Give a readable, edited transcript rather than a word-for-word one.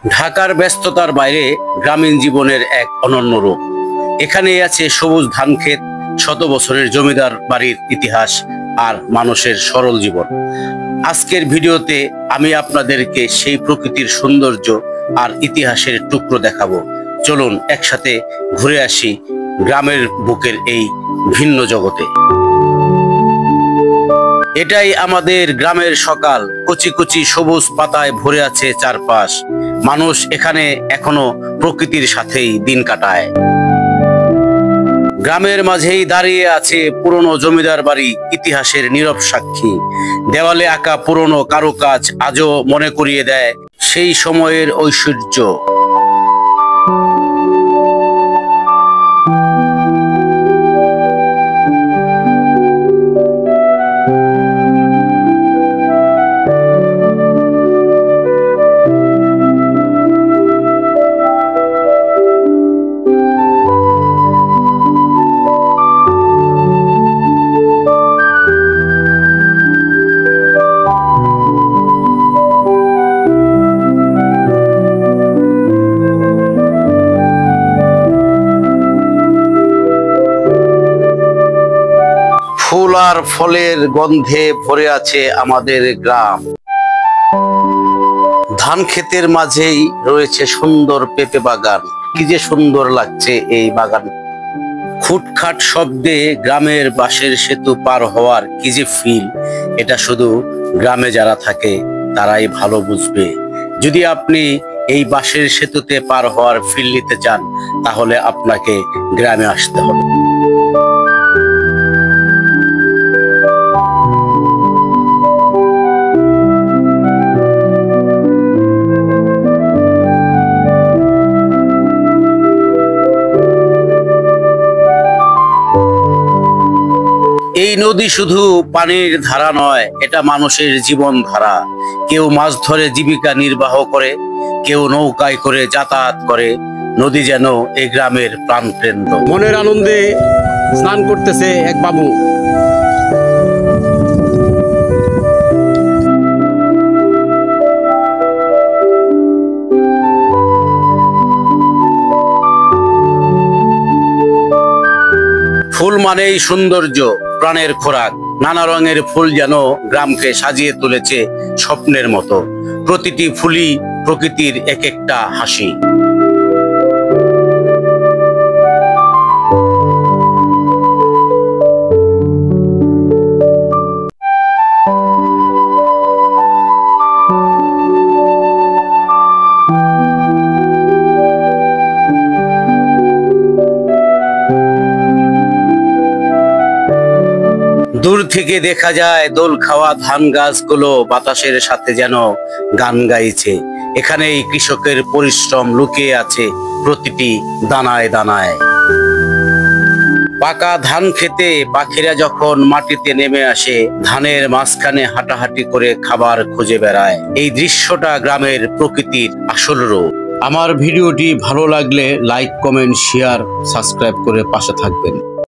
ঢাকার ব্যস্ততার বাইরে গ্রামীণ জীবনের এক অনন্য রূপ। এখানে আছে সবুজ ধানক্ষেত, শত বছরের জমিদার বাড়ির ইতিহাস আর মানুষের সরল জীবন। আজকের ভিডিওতে আমি আপনাদেরকে সেই প্রকৃতির সৌন্দর্য আর ইতিহাসের টুকরো দেখাবো। চলুন একসাথে ঘুরে আসি গ্রামের বুকের এই ভিন্ন জগতে। এটাই আমাদের গ্রামের সকাল। কচি কচি সবুজ পাতায় ভরে আছে চারপাশ। মানুষ এখানে এখনো প্রকৃতির সাথেই দিন কাটায়। গ্রামের মাঝেই দাঁড়িয়ে আছে পুরনো জমিদার বাড়ি, ইতিহাসের নীরব সাক্ষী। দেওয়ালে আঁকা পুরনো কারুকাজ আজও মনে করিয়ে দেয় সেই সময়ের ঐশ্বর্য। ফুল আর ফলের গন্ধে ভরে আছে আমাদের গ্রাম। ধান ক্ষেতের মাঝেই রয়েছে সুন্দর পেঁপে বাগান। কি যে সুন্দর লাগছে এই বাগান। খুটখাট শব্দে গ্রামের বাঁশের সেতু পার হওয়ার কি যে ফিল, এটা শুধু গ্রামে যারা থাকে তারাই ভালো বুঝবে। যদি আপনি এই বাঁশের সেতুতে পার হওয়ার ফিল নিতে চান, তাহলে আপনাকে গ্রামে আসতে হবে। এই নদী শুধু পানির ধারা নয়, এটা মানুষের জীবন ধারা। কেউ মাছ ধরে জীবিকা নির্বাহ করে, কেউ নৌকায় করে যাতায়াত করে। নদী যেন এই গ্রামের প্রাণকেন্দ্র। মনের আনন্দে স্নান করতেছে এক বাবু। ফুল মানেই সৌন্দর্য, প্রাণের খোরাক। নানা রঙের ফুল যেন গ্রামকে সাজিয়ে তুলেছে স্বপ্নের মতো। প্রতিটি ফুলই প্রকৃতির এক একটা হাসি। দূর থেকে দেখা যায় দোল খাওয়া ধান গাছগুলো বাতাসের সাথে যেন গান গাইছে। এখানেই কৃষকের পরিশ্রম লুকিয়ে আছে প্রতিটি দানায় দানায়। পাকা ধান খেতে পাখিরা যখন মাটিতে নেমে আসে, ধানের মাঝখানে হাঁটাহাঁটি করে খাবার খুঁজে বেড়ায়। এই দৃশ্যটা গ্রামের প্রকৃতির আসল রূপ। আমার ভিডিওটি ভালো লাগলে লাইক, কমেন্ট, শেয়ার, সাবস্ক্রাইব করে পাশে থাকবেন।